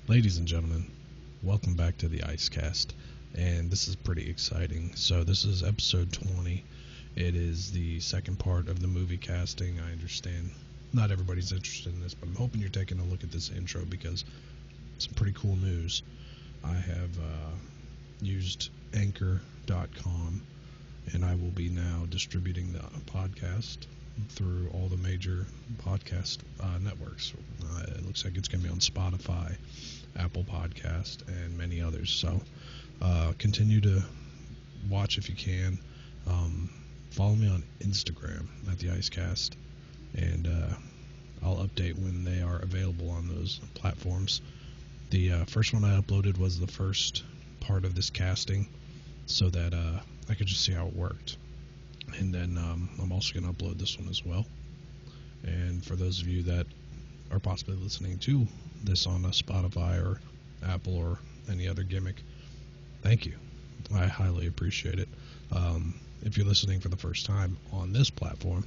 Ladies and gentlemen, welcome back to the ICEcast, and this is pretty exciting. So this is episode 20. It is the second part of the movie casting. I understand not everybody's interested in this, but I'm hoping you're taking a look at this intro because some pretty cool news. I have used Anchor.com, and I will be now distributing the podcast through all the major podcast networks. It looks like it's going to be on Spotify, Apple Podcast, and many others. So continue to watch if you can. Follow me on Instagram at the ICEcast, and I'll update when they are available on those platforms. The first one I uploaded was the first part of this casting, so that I could just see how it worked. And then I'm also going to upload this one as well. And for those of you that are possibly listening to this on a Spotify or Apple or any other gimmick, thank you. I highly appreciate it. If you're listening for the first time on this platform,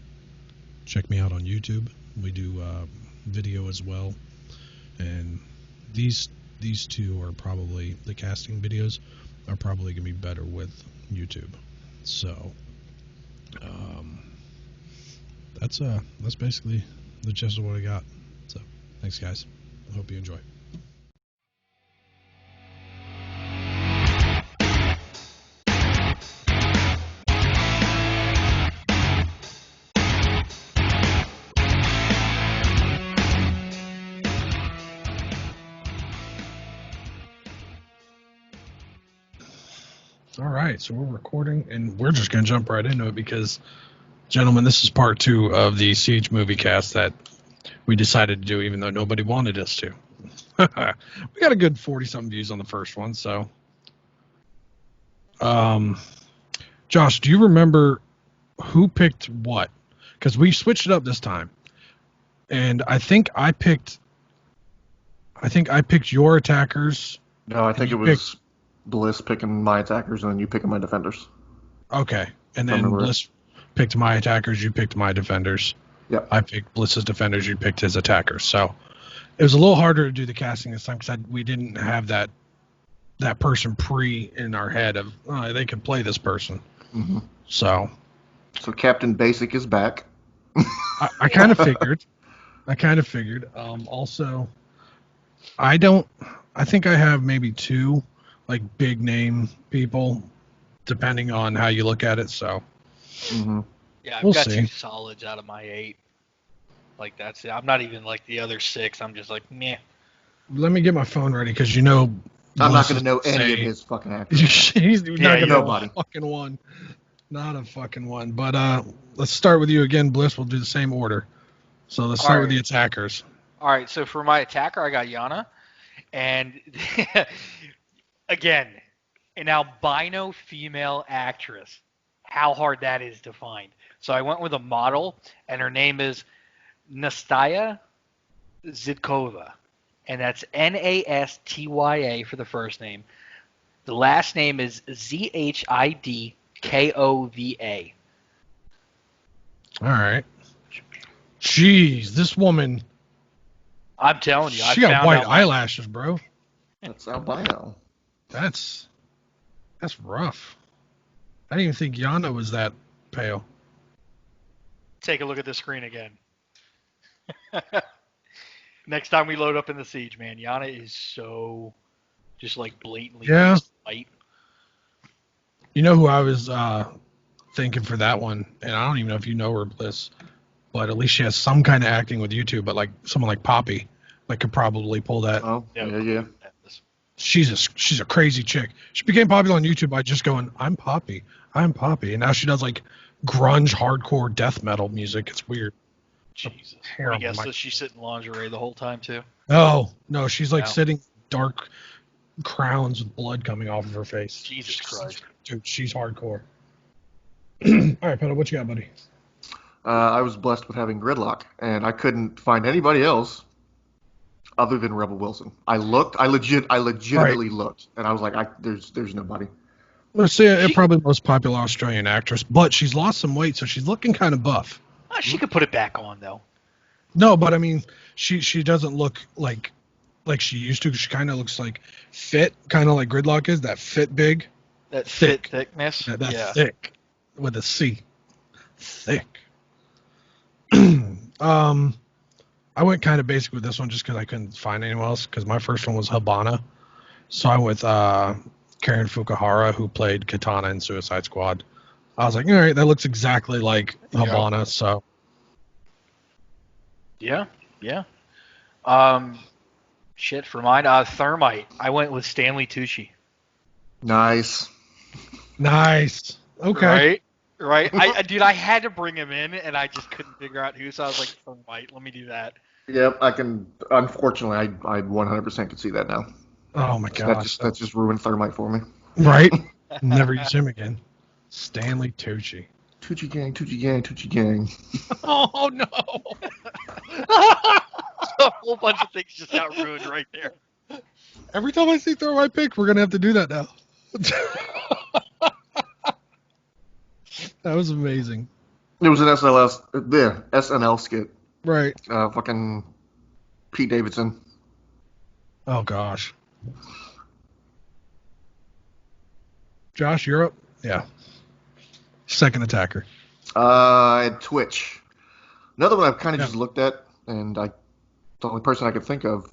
check me out on YouTube. We do video as well. And these two are probably, the casting videos are probably going to be better with YouTube. So that's basically the gist of what I got. So thanks, guys. I hope you enjoy. All right, so we're recording, and we're just going to jump right into it because, gentlemen, this is part 2 of the Siege movie cast that we decided to do, even though nobody wanted us to. We got a good 40-something views on the first one, so. Josh, do you remember who picked what? Because we switched it up this time, and I think I picked your attackers. No, I think it was Bliss picking my attackers and then you picking my defenders. Okay, and then Bliss picked my attackers, you picked my defenders. Yep. I picked Bliss's defenders, you picked his attackers. So it was a little harder to do the casting this time because we didn't have that person in our head of they could play this person. Mm-hmm. So Captain Basic is back. I kind of figured. Also, I think I have maybe 2 like big name people, depending on how you look at it. So, yeah, we'll I've got see. 2 solids out of my 8. Like that's it. I'm not even like the other 6. I'm just like meh. Let me get my phone ready because I'm not going to know any of his fucking actors. He's not going to know nobody. a fucking one. Not a fucking one. But let's start with you again, Bliss. We'll do the same order. So let's start with the attackers. All right. So for my attacker, I got Ayanna, and again, an albino female actress. How hard that is to find. So I went with a model, and her name is Nastya Zidkova. And that's Nastya for the first name. The last name is Zhidkova. All right. Jeez, this woman. I'm telling you. She got white eyelashes, bro. That's albino. That's rough. I didn't even think Ayanna was that pale. Take a look at the screen again. Next time we load up in the Siege, man, Ayanna is so just like blatantly white. You know who I was thinking for that one, and I don't even know if you know her, Bliss, but at least she has some kind of acting with YouTube. But like someone like Poppy, like could probably pull that. Oh, yeah. She's a crazy chick. She became popular on YouTube by just going, I'm Poppy, and now she does like grunge, hardcore, death metal music. It's weird. Jesus. I guess that she's sitting in lingerie the whole time too. No, she's like sitting dark crowns with blood coming off of her face. Jesus Christ. Dude, she's hardcore. All right, Pedro, what you got, buddy? I was blessed with having gridlock, and I couldn't find anybody else other than Rebel Wilson. I legitimately looked, and I was like, there's nobody. Let's say probably the most popular Australian actress, but she's lost some weight, so she's looking kind of buff. She could put it back on though. No, but I mean, she doesn't look like like she used to. She kind of looks like fit, kind of like Gridlock is. That fit big. That Thick. fit thickness. That yeah. thick with a C. Thick. I went kind of basic with this one just because I couldn't find anyone else. Because my first one was Habana, so I went with Karen Fukuhara, who played Katana in Suicide Squad. I was like, all right, that looks exactly like Habana. So Yeah. Shit for mine. Thermite. I went with Stanley Tucci. Nice. Okay. Right. I had to bring him in, and I just couldn't figure out who. So I was like, Thermite. Let me do that. Yep, I can. Unfortunately, I 100% can see that now. Oh my gosh. That just ruined Thermite for me. Right. Never use him again. Stanley Tucci. Tucci gang. Oh no. A whole bunch of things just got ruined right there. Every time I see Thermite pick, we're gonna have to do that now. That was amazing. It was an SNL skit. Right. Fucking Pete Davidson. Oh gosh. Josh, you're up. Yeah. Second attacker. I had Twitch. Another one I've kind of just looked at, and the only person I could think of,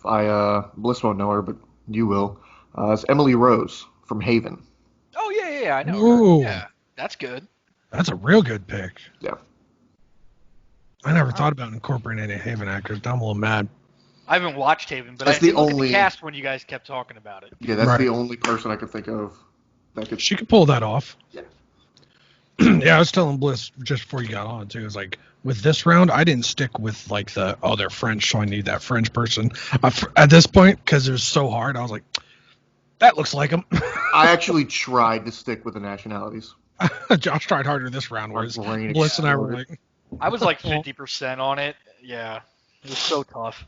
Bliss won't know her, but you will, is Emily Rose from Haven. Oh yeah, I know. Ooh. Her. Yeah, that's good. That's a real good pick. Yeah. I never thought about incorporating any Haven actors. I'm a little mad. I haven't watched Haven, but That's I did the look at only- the cast when you guys kept talking about it. Yeah, that's Right. the only person I could think of that could. She could pull that off. Yeah. Yeah, I was telling Bliss just before you got on too. It was like with this round, I didn't stick with like they're French, so I need that French person. At this point, because it was so hard, I was like, that looks like him. I actually tried to stick with the nationalities. Josh tried harder this round, whereas My brain Bliss and I were exploded. like, I was like 50% on it. Yeah, it was so tough.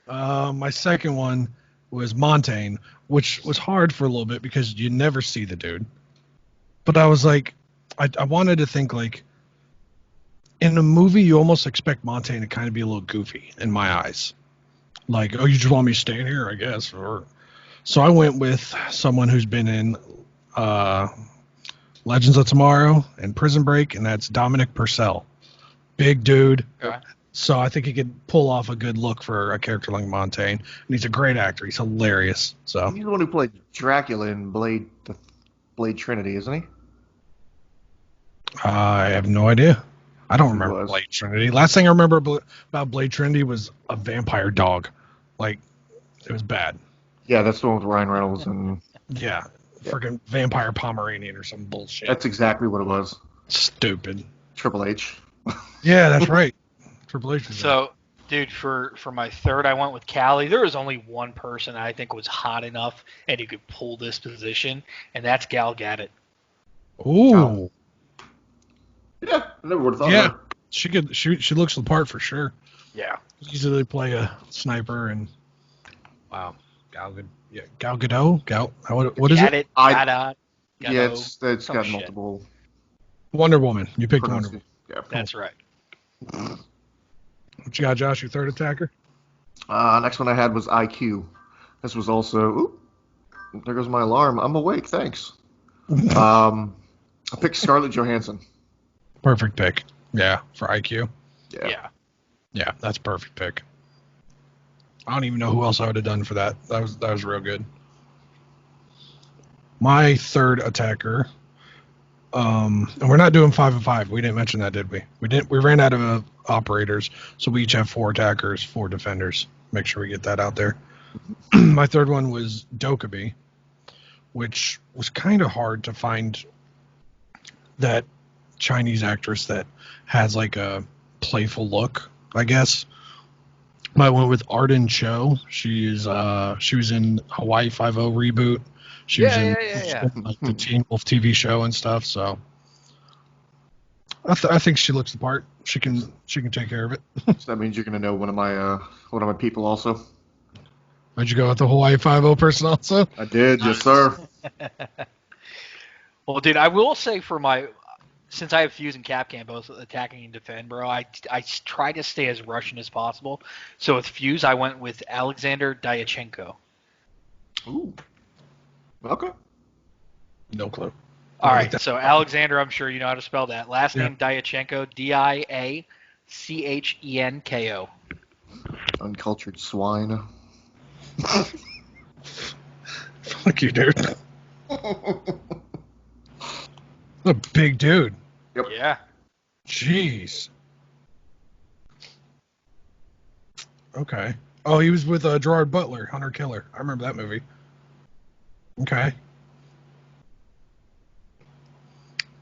my second one was Montaigne, which was hard for a little bit because you never see the dude. But I was like, I wanted to think like, in a movie, you almost expect Montaigne to kind of be a little goofy in my eyes. Like, oh, you just want me staying here, I guess. So I went with someone who's been in Legends of Tomorrow and Prison Break, and that's Dominic Purcell. Big dude. Okay. So I think he could pull off a good look for a character like Montaigne. And he's a great actor. He's hilarious. So He's the one who played Dracula in Blade Trinity, isn't he? I have no idea. I don't remember was. Blade Trinity. Last thing I remember about Blade Trinity was a vampire dog. Like, it was bad. Yeah, that's the one with Ryan Reynolds, and Yeah. Freaking vampire Pomeranian or some bullshit. that's exactly what it was. Stupid. Triple H. Yeah, that's right. Triple H was So, dude, for my third, I went with Callie. There was only one person I think was hot enough and who could pull this position, and that's Gal Gadot. there. Ooh. Yeah, I never would have thought Yeah. of her. She could. She looks the part for sure. Yeah. Easily play a sniper and wow, Gal Gadot. What is it? Gadot. Yeah, it's got some shit. multiple. Wonder Woman. You picked Wonder Woman. Yeah. That's right. What you got, Josh? Your third attacker? Next one I had was IQ. This was also. Ooh, there goes my alarm. I'm awake. Thanks. I picked Scarlett Johansson. Perfect pick. Yeah, for IQ. Yeah. Yeah, that's a perfect pick. I don't even know who else I would have done for that. That was real good. My third attacker. And we're not doing 5 and 5. We didn't mention that, did we? We ran out of operators, so we each have 4 attackers, 4 defenders. Make sure we get that out there. My third one was Dokkaebi, which was kind of hard to find that Chinese actress that has like a playful look, I guess. I went with Arden Cho. She was in Hawaii Five-0 reboot. She was in like the Teen Wolf TV show and stuff. So I think she looks the part. She can take care of it. So that means you're gonna know one of my people also. Why'd you go with the Hawaii Five-0 person also? I did, yes sir. Well, dude, I will say for my since I have Fuse and Capcan both attacking and defend, bro, I try to stay as Russian as possible. So with Fuse, I went with Alexander Dyachenko. Ooh. Okay. No clue. All right, so Alexander, I'm sure you know how to spell that. Last Yeah. name Dyachenko, Diachenko. Uncultured swine. Fuck you, dude. A big dude. Yep. Yeah. Jeez. Okay. Oh, he was with Gerard Butler, Hunter Killer. I remember that movie. Okay.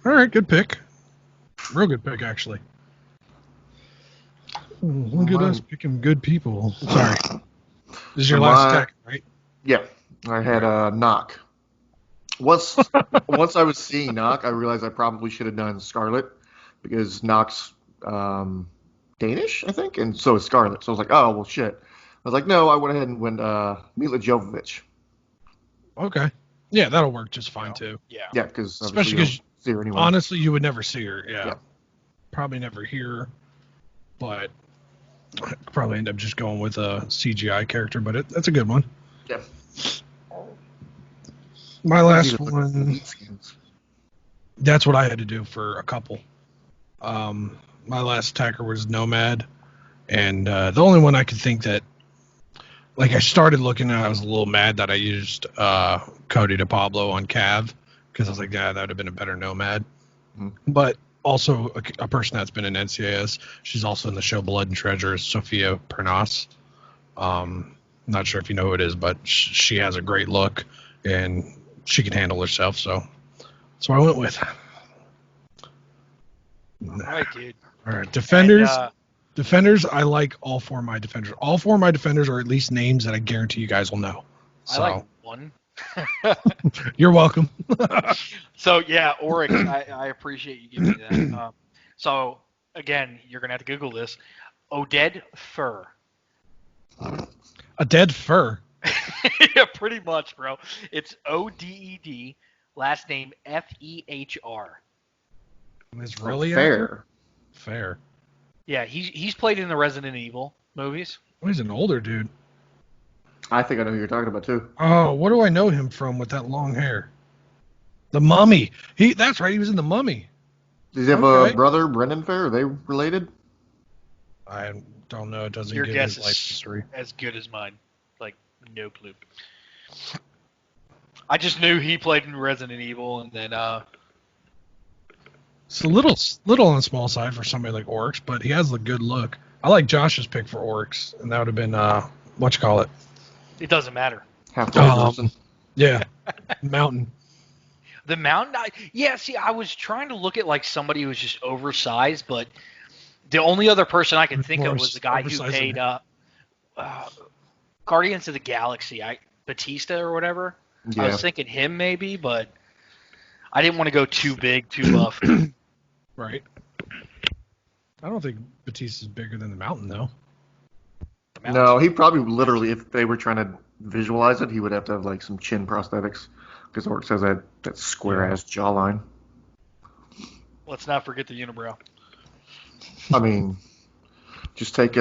All right, good pick. Real good pick, actually. Look at us picking good people. Sorry. This is your last attack, right? Yeah. I had Knock. Once I was seeing Knock, I realized I probably should have done Scarlett because Knock's Danish, I think, and so is Scarlett. So I was like, oh, well, shit. I was like, no, I went ahead and went Mila Jovovich. Okay. Yeah, that'll work just fine, too. Yeah. Yeah, because Especially because, see her anyway. honestly, you would never see her. Yeah. Yeah. Probably never hear her, but I'd probably end up just going with a CGI character, but that's a good one. Yeah. My last one, that's what I had to do for a couple. My last attacker was Nomad, and the only one I could think that, like, I started looking at, I was a little mad that I used Cody DePablo on Cav, because I was like, yeah, that would have been a better Nomad. Mm-hmm. But also a person that's been in NCIS, she's also in the show Blood and Treasure, is Sophia Pernas. Not sure if you know who it is, but she has a great look, and she can handle herself, so I went with. All right, dude. All right, defenders. And, Defenders, I like all four of my defenders. All four of my defenders are at least names that I guarantee you guys will know. So, I like one. You're welcome. So, yeah, Oryx, I appreciate you giving me that. So, again, you're going to have to Google this. Oded Fur. A dead fur. Yeah, pretty much, bro. It's Oded, last name Fehr. Is really fair. Fair. Yeah, he's played in the Resident Evil movies. Oh, he's an older dude. I think I know who you're talking about too. Oh, what do I know him from with that long hair? The Mummy. That's right. He was in The Mummy. Does he have a brother, Brendan Fair? Are they related? I don't know. It doesn't Your give guess his life is history. as good as mine. Like, no clue. I just knew he played in Resident Evil, and then It's a little on the small side for somebody like Oryx, but he has a good look. I like Josh's pick for Oryx, and that would have been whatchamacallit. it doesn't matter. Half person. Yeah, Mountain. The Mountain, see, I was trying to look at like somebody who was just oversized, but the only other person I could think of was the guy who played Guardians of the Galaxy, Batista or whatever. Yeah. I was thinking him maybe, but I didn't want to go too big, too buff. Right. I don't think Batista's bigger than the Mountain, though. No, he probably literally, if they were trying to visualize it, he would have to have like some chin prosthetics because Oryx has that square ass jawline. Let's not forget the unibrow. I mean, just take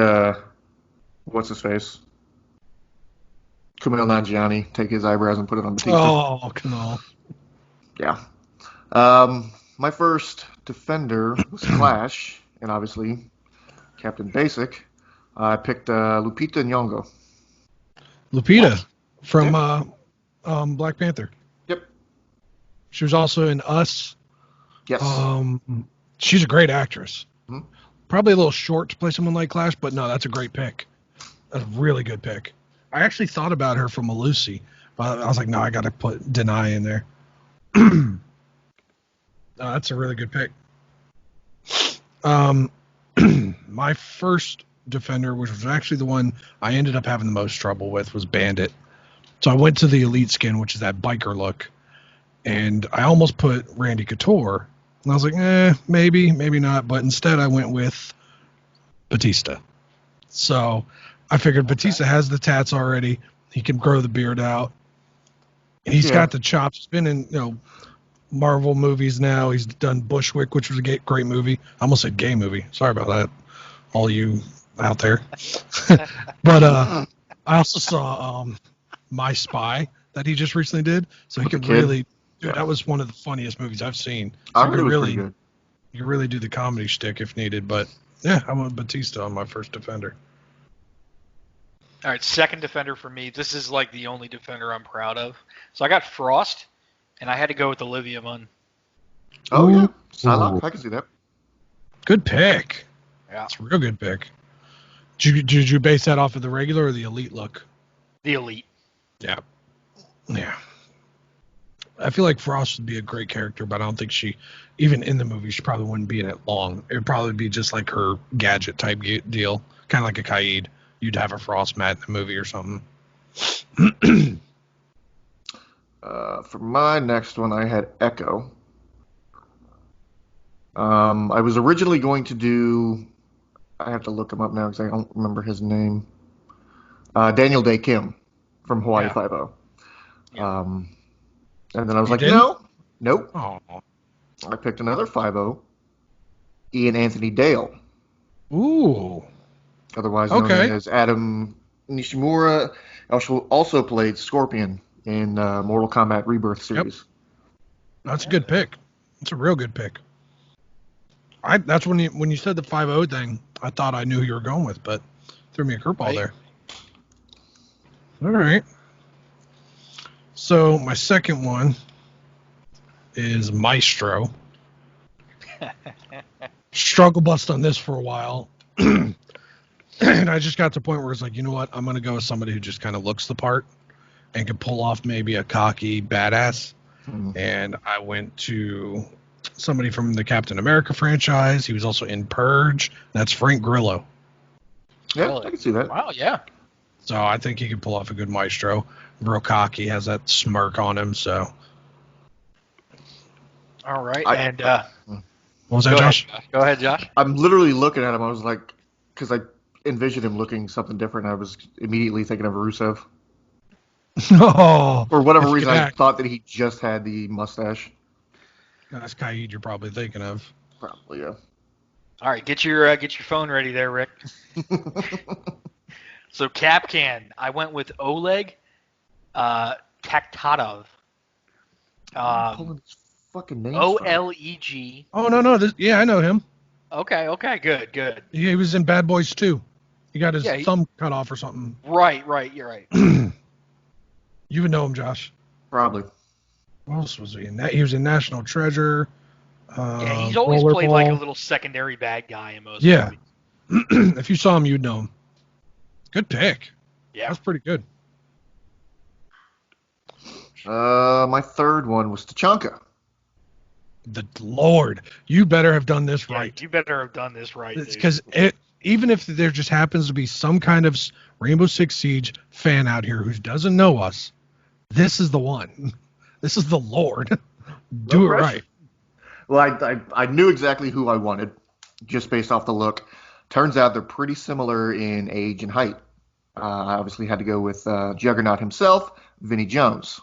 what's his face? Kumail Nanjiani, take his eyebrows and put it on Batista. Oh, no. Yeah. My first defender was Clash, and obviously Captain Basic. I picked Lupita Nyong'o. Lupita from Black Panther. Yep. She was also in Us. Yes. She's a great actress. Mhm. Probably a little short to play someone like Clash, but no, that's a great pick. That's a really good pick. I actually thought about her from Malusi, but I was like, no, I got to put Denai in there. No, that's a really good pick. My first defender, which was actually the one I ended up having the most trouble with, was Bandit. So I went to the Elite skin, which is that biker look, and I almost put Randy Couture. And I was like, maybe not. But instead I went with Batista. So I figured Batista has the tats already. He can grow the beard out. And he's got the chops. He's been in, Marvel movies now. He's done Bushwick, which was a great movie. I almost said gay movie. Sorry about that, all you out there. But I also saw My Spy that he just recently did. So he could really, dude, that was one of the funniest movies I've seen. So I heard it was pretty good. You really do the comedy shtick if needed. But yeah, I went Batista on my first Defender. All right, second Defender for me. This is like the only Defender I'm proud of. So I got Frost, and I had to go with Olivia Munn. Oh, yeah. Psylocke, I can see that. Good pick. Yeah. It's a real good pick. Did you base that off of the regular or the elite look? The Elite. Yeah. Yeah. I feel like Frost would be a great character, but I don't think even in the movie, she probably wouldn't be in it long. It would probably be just like her gadget type deal, kind of like a Kaid. You'd have a Frost mat in the movie or something. For my next one, I had Echo. I was originally going to do... I have to look him up now because I don't remember his name. Daniel Day Kim from Hawaii Five-0. Yeah. And then I was like, nope. Oh. I picked another 5-0, Ian Anthony Dale. Ooh. Otherwise known as Adam Nishimura. Also played Scorpion in Mortal Kombat Rebirth series. Yep. That's a good pick. That's a real good pick. That's when you said the 5-0 thing, I thought I knew who you were going with, but threw me a curveball there. All right. So my second one is Maestro. Struggle bust on this for a while. And I just got to the point where it's like, you know what? I'm going to go with somebody who just kind of looks the part and can pull off maybe a cocky badass. Mm-hmm. And I went to somebody from the Captain America franchise. He was also in Purge. That's Frank Grillo. Yeah, really? I can see that. Wow, yeah. So I think he can pull off a good Maestro. Real cocky, has that smirk on him. So. All right. What was that, Josh? Go ahead, Josh. I'm literally looking at him. I was like, because I envisioned him looking something different. I was immediately thinking of Rusev. Oh, for whatever reason, I thought that he just had the mustache. That's Kaid you're probably thinking of. Probably, yeah. All right, get your phone ready there, Rick. So Capcan, I went with Oleg Taktatov. Pulling his fucking name. Oleg. Oh no! I know him. Okay, good. He was in Bad Boys 2. He got his thumb cut off or something. Right. You're right. You would know him, Josh. Probably. What else was he in? He was in National Treasure. He's always played like a little secondary bad guy in most movies. If you saw him, you'd know him. Good pick. Yeah. That's pretty good. My third one was Tachanka. The Lord. You better have done this right. You better have done this right. Because even if there just happens to be some kind of Rainbow Six Siege fan out here who doesn't know us, this is the one. This is the Lord. Do it right. Well, I knew exactly who I wanted just based off the look. Turns out they're pretty similar in age and height. I obviously had to go with Juggernaut himself, Vinnie Jones.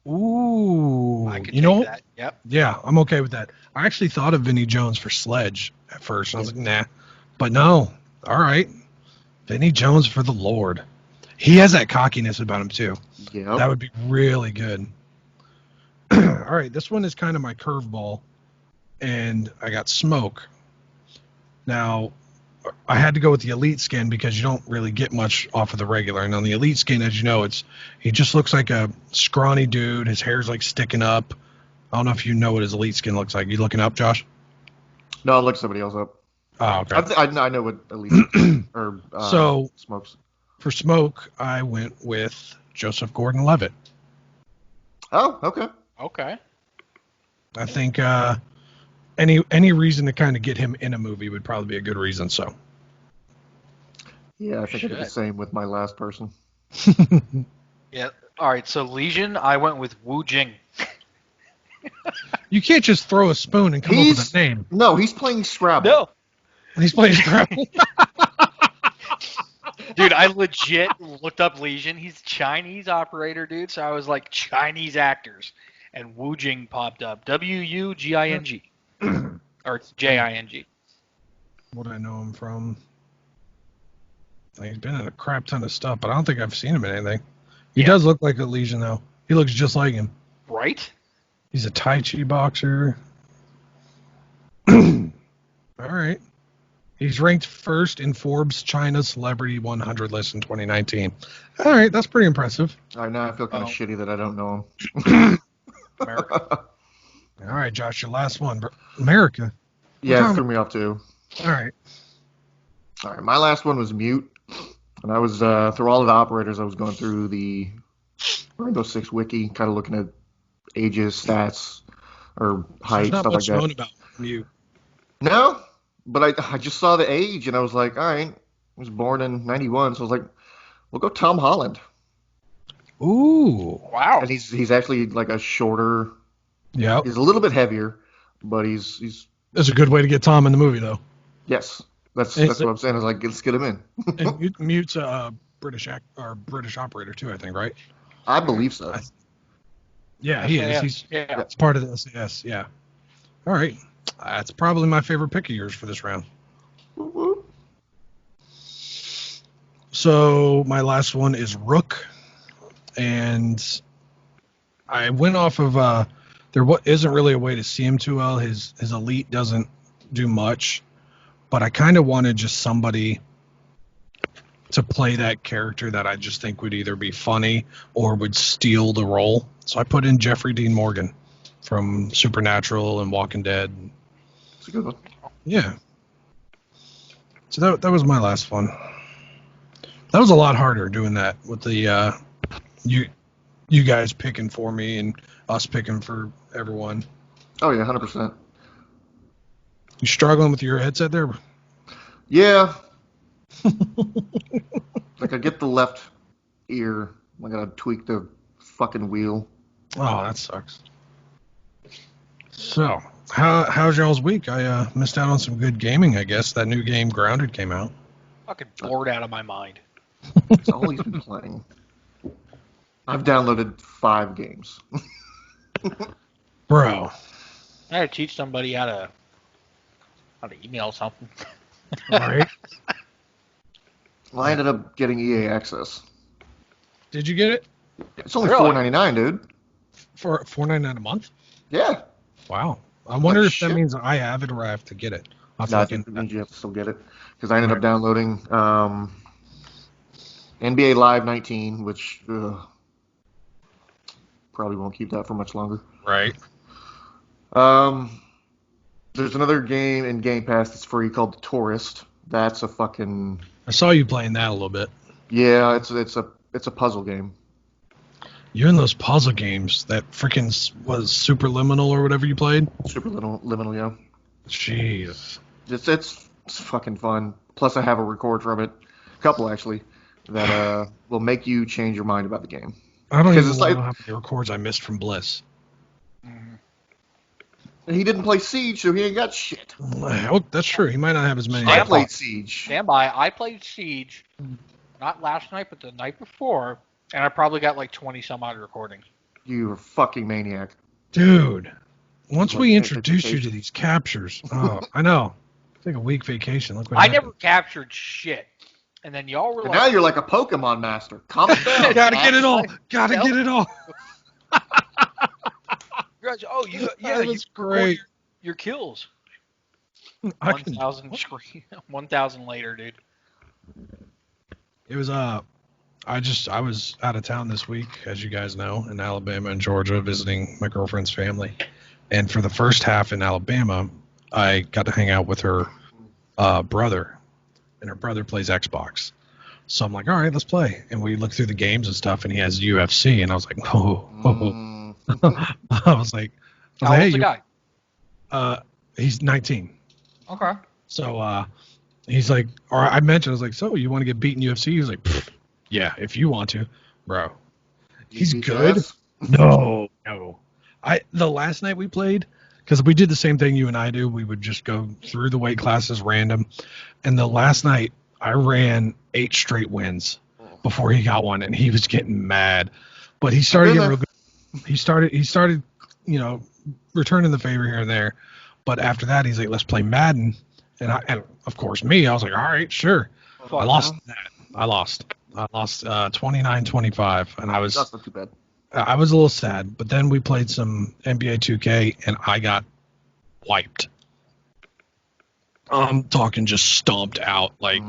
Ooh. I could take that. Yep. Yeah, I'm okay with that. I actually thought of Vinnie Jones for Sledge at first. I was like, nah. But no. All right. Vinnie Jones for the Lord. He has that cockiness about him, too. Yep. That would be really good. All right, this one is kind of my curveball, and I got Smoke. Now, I had to go with the Elite skin because you don't really get much off of the regular. And on the Elite skin, as you know, he just looks like a scrawny dude. His hair's like sticking up. I don't know if you know what his Elite skin looks like. You looking up, Josh? No, I'll look somebody else up. Oh, okay. I know what Elite or Smokes. For Smoke, I went with Joseph Gordon-Levitt. Oh, okay. Okay. I think any reason to kind of get him in a movie would probably be a good reason. So. Yeah, I think I did the same with my last person. Yeah. All right. So Legion, I went with Wu Jing. You can't just throw a spoon and come up with a name. No, he's playing Scrabble. No. He's playing Scrabble. Dude, I legit looked up Legion. He's a Chinese operator, dude. So I was like, Chinese actors. and Woojing popped up. Wuging. Or Jing. What do I know him from? He's been in a crap ton of stuff, but I don't think I've seen him in anything. He does look like a Legion, though. He looks just like him. Right? He's a Tai Chi boxer. All right. He's ranked first in Forbes China Celebrity 100 list in 2019. All right, that's pretty impressive. All right, now I feel kind of shitty that I don't know him. America. All right, Josh, your last one. America. Yeah, it threw me off too. All right. All right, my last one was Mute. And I was, through all of the operators, I was going through the Rainbow Six wiki, kind of looking at ages, stats, or height, There's not stuff much like that. known about you. No, but I just saw the age, and I was like, all right, he was born in 91, so I was like, we'll go Tom Holland. Ooh. Wow. And he's actually like a shorter, Yeah. he's a little bit heavier, but he's That's a good way to get Tom in the movie, though. yes, that's what I'm saying. I was like, let's get him in. And Mute's a British operator, too, I think, right? I believe so. Yeah, he is. He's it's part of the SAS, yeah. All right. That's probably my favorite pick of yours for this round. Woo-woo. So my last one is Rook, and I went off of there isn't really a way to see him too well. His elite doesn't do much, but I kind of wanted just somebody to play that character that I just think would either be funny or would steal the role. So I put in Jeffrey Dean Morgan from Supernatural and Walking Dead. It's a good one. Yeah. So that was my last one. That was a lot harder doing that with the you guys picking for me and us picking for everyone. Oh yeah, 100%. You struggling with your headset there? Yeah. Like I get the left ear. I gotta tweak the fucking wheel. Oh, that sucks. So, how's y'all's week? I missed out on some good gaming, I guess. That new game, Grounded, came out. Fucking bored out of my mind. That's all he's been playing. I've downloaded 5 games. Bro. I had to teach somebody how to email something. Right? Well, I ended up getting EA access. Did you get it? It's only Really? $4.99, dude. For $4.99 a month? Yeah. Wow. I wonder if shit. that means I have it or I have to get it. No, I think it means you have to still get it. Because I ended up downloading NBA Live 19, which probably won't keep that for much longer. Right. There's another game in Game Pass that's free called The Tourist. That's a fucking... I saw you playing that a little bit. Yeah, it's a puzzle game. You're in those puzzle games that freaking was Superliminal or whatever you played? Liminal, yeah. Jeez. It's fucking fun. Plus, I have a record from it, a couple actually, that will make you change your mind about the game. I don't even know like, how many records I missed from Bliss. He didn't play Siege, so he ain't got shit. Oh, that's true. He might not have as many. I played Siege. Stand by. I played Siege, not last night, but the night before, and I probably got like 20 some odd recordings. You fucking maniac. Dude, once Like, we introduce you to vacation. these captures, oh, I know. Take a week vacation. Look what I happened. never captured shit, and then y'all were And like, now you're like a Pokemon master. Calm it down. Gotta get it all. Gotta get it all. you guys, oh, you That you was record great. your kills. I can- 1,000 screen, 1,000 later, dude. It was I was out of town this week, as you guys know, in Alabama and Georgia, visiting my girlfriend's family. And for the first half in Alabama, I got to hang out with her brother, and her brother plays Xbox. So I'm like, all right, let's play. And we looked through the games and stuff, and he has UFC, and I was like, oh. I was like, How old's hey, the guy? he's 19. Okay. So he's like, or I mentioned, I was like, so you want to get beaten UFC? He was like, yeah, if you want to, bro. He's good. Yes. No. The last night we played, because we did the same thing you and I do. We would just go through the weight classes random. And the last night I ran 8 straight wins before he got one, and he was getting mad. But he started getting real good. He started returning the favor here and there. But after that, he's like, let's play Madden. And of course, I was like, all right, sure. I lost that. I lost 29-25, and That's not too bad. I was a little sad. But then we played some NBA 2K, and I got wiped. I'm talking just stomped out. Like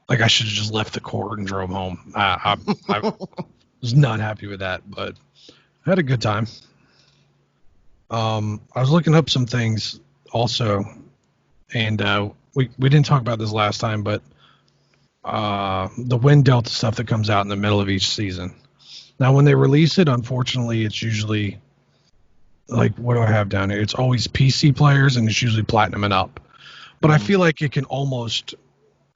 I should have just left the court and drove home. I was not happy with that, but I had a good time. I was looking up some things also, and we didn't talk about this last time, but the Win Delta stuff that comes out in the middle of each season. Now, when they release it, unfortunately, it's usually like, what do I have down here? It's always PC players, and it's usually platinum and up. But I feel like it can almost,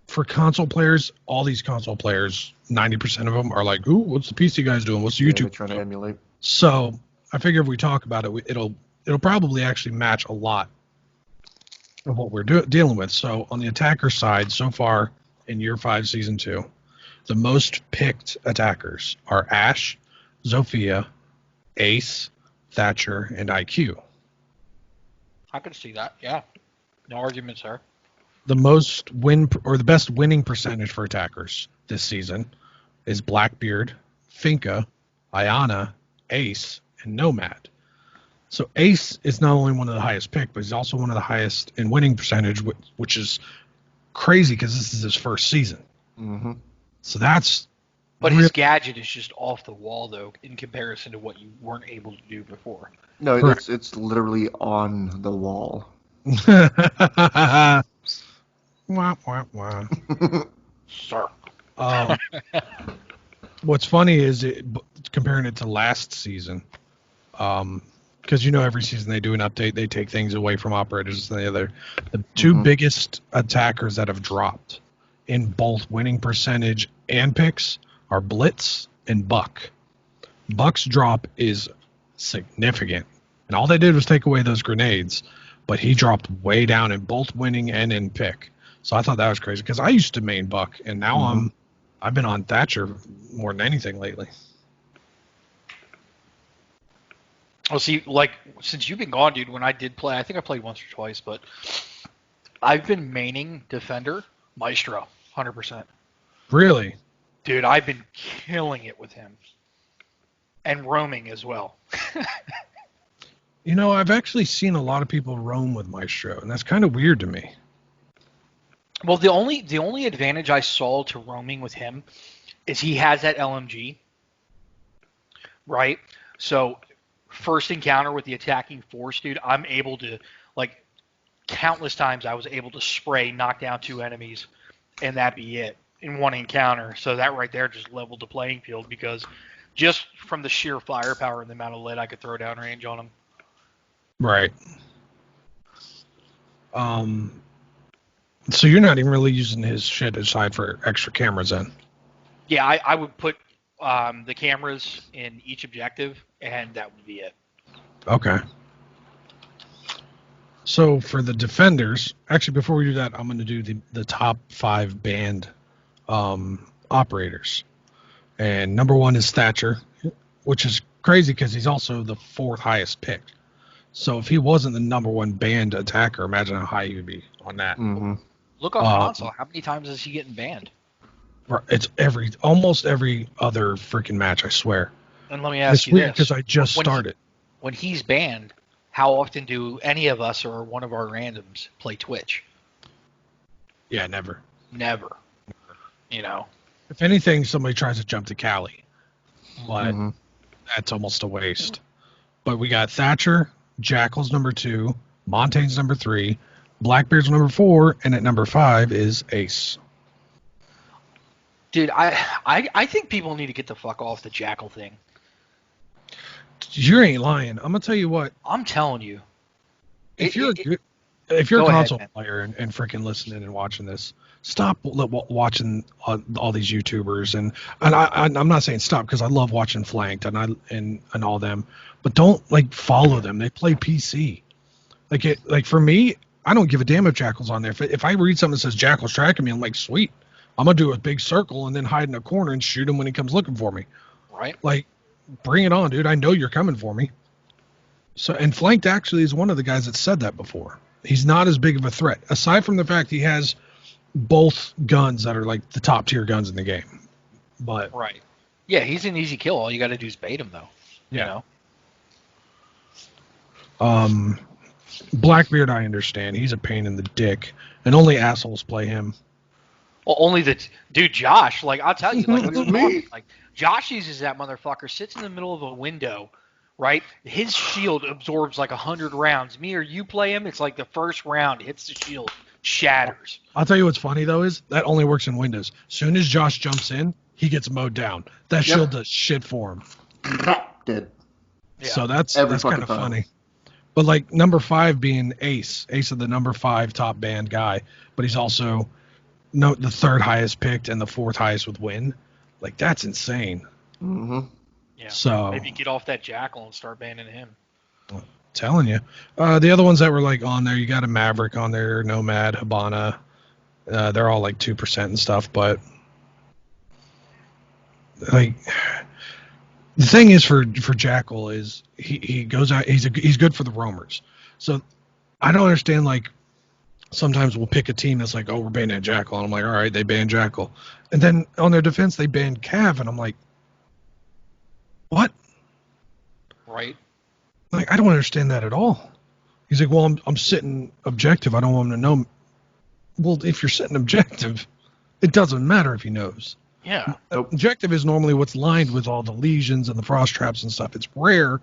for console players, all these console players, 90% of them are like, ooh, what's the PC guys doing? What's the YouTube? They're trying to emulate. So I figure if we talk about it, it'll probably actually match a lot of what we're dealing with. So on the attacker side, so far in Year 5, Season 2, the most picked attackers are Ashe, Zofia, Ace, Thatcher, and IQ. I can see that, yeah. No arguments there. The most the best winning percentage for attackers this season is Blackbeard, Finka, Ayanna, Ace, and Nomad. So Ace is not only one of the highest picked, but he's also one of the highest in winning percentage, which is crazy because this is his first season. Mm-hmm. So that's... But his gadget is just off the wall, though, in comparison to what you weren't able to do before. No, it's literally on the wall. Wah, wah, wah. Sir. What's funny is comparing it to last season, because every season they do an update, they take things away from operators and the other. The two biggest attackers that have dropped in both winning percentage and picks are Blitz and Buck. Buck's drop is significant, and all they did was take away those grenades, but he dropped way down in both winning and in pick. So I thought that was crazy because I used to main Buck, and now I've been on Thatcher more than anything lately. Well, see, like, since you've been gone, dude, when I did play, I think I played once or twice, but I've been maining Defender Maestro, 100%. Really? Dude, I've been killing it with him. And roaming as well. I've actually seen a lot of people roam with Maestro, and that's kind of weird to me. Well, the only advantage I saw to roaming with him is he has that LMG, right? So first encounter with the attacking force, dude, I'm able to, like, countless times I was able to spray, knock down 2 enemies, and that be it in one encounter. So that right there just leveled the playing field because just from the sheer firepower and the amount of lead I could throw down range on him. Right. So you're not even really using his shit aside for extra cameras then? Yeah, I would put the cameras in each objective, and that would be it. Okay. So for the defenders, actually before we do that, I'm going to do the top 5 banned operators. And number 1 is Thatcher, which is crazy because he's also the 4th highest picked. So if he wasn't the number 1 banned attacker, imagine how high he would be on that. Mm-hmm. Look on console. How many times is he getting banned? It's almost every other freaking match, I swear. And let me ask you weird this. Because I just started. When he's banned, how often do any of us or one of our randoms play Twitch? Yeah, never. Never. If anything, somebody tries to jump to Cali. But that's almost a waste. But we got Thatcher, Jackal's number 2, Montaigne's number 3, Blackbeard's number 4, and at number 5 is Ace. Dude, I think people need to get the fuck off the Jackal thing. You ain't lying. I'm gonna tell you what. I'm telling you. If you're a console player and freaking listening and watching this, stop watching all these YouTubers and I'm not saying stop because I love watching Flanked and all them, but don't follow them. They play PC. For me, I don't give a damn if Jackal's on there. If I read something that says Jackal's tracking me, I'm like, sweet. I'm gonna do a big circle and then hide in a corner and shoot him when he comes looking for me. Right. Bring it on, dude. I know you're coming for me. So, and flanked actually is one of the guys that said that before. He's not as big of a threat, aside from the fact he has both guns that are like the top tier guns in the game. But Right. Yeah, he's an easy kill. All you got to do is bait him, though. yeah. You know? Blackbeard, I understand. He's a pain in the dick, and only assholes play him. Well, only the dude Josh. Like I'll tell you, like, It's me. like Josh uses that motherfucker. Sits in the middle of a window, right? His shield absorbs like 100 rounds. Me or you play him, it's like the first round hits the shield, shatters. I'll tell you what's funny though is that only works in Windows. Soon as Josh jumps in, he gets mowed down. That shield does shit for him. Dead. Yeah. So that's Every kind of fucking time. funny. But like number 5 being Ace of the number 5 top band guy, but he's also the third highest picked and the fourth highest with win. Like that's insane. Mm-hmm. Yeah. So maybe get off that Jackal and start banning him. telling you, the other ones that were like on there, you got a Maverick on there, Nomad, Habana. They're all like 2% and stuff, but like the thing is for Jackal is he goes out, he's good for the roamers. So I don't understand, like sometimes we'll pick a team that's like, oh, we're banning Jackal, and I'm like, all right, they banned Jackal, and then on their defense they banned Cav, and I'm like, what? Right. Like I don't understand that at all. He's like, well, I'm sitting objective. I don't want him to know. Well, if you're sitting objective, it doesn't matter if he knows. Yeah. Objective is normally what's lined with all the lesions and the frost traps and stuff. It's rare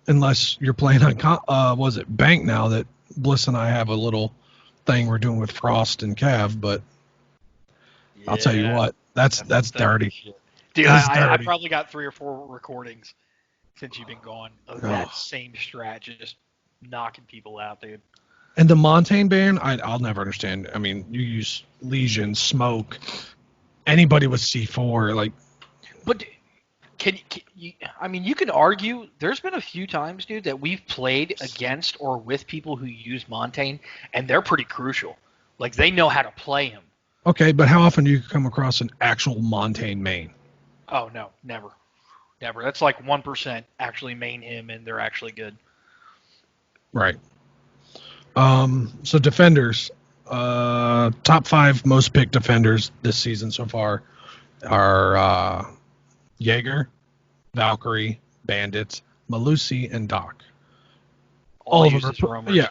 unless you're playing on was it Bank now that Bliss and I have a little thing we're doing with Frost and Cav, but I'll tell you what, that's dirty. Shit. Dude, I probably got 3 or 4 recordings since you've been gone of that same strat, just knocking people out, dude. And the Montaigne ban, I'll never understand. I mean, you use Legion, Smoke, anybody with C4, like. But can you? I mean, you can argue. There's been a few times, dude, that we've played against or with people who use Montaigne, and they're pretty crucial. Like they know how to play him. Okay, but how often do you come across an actual Montaigne main? Oh no, never. That's like 1% actually main him, and they're actually good. Right. So defenders, top 5 most picked defenders this season so far are Jaeger, Valkyrie, Bandit, Malusi, and Doc. All of them are, yeah.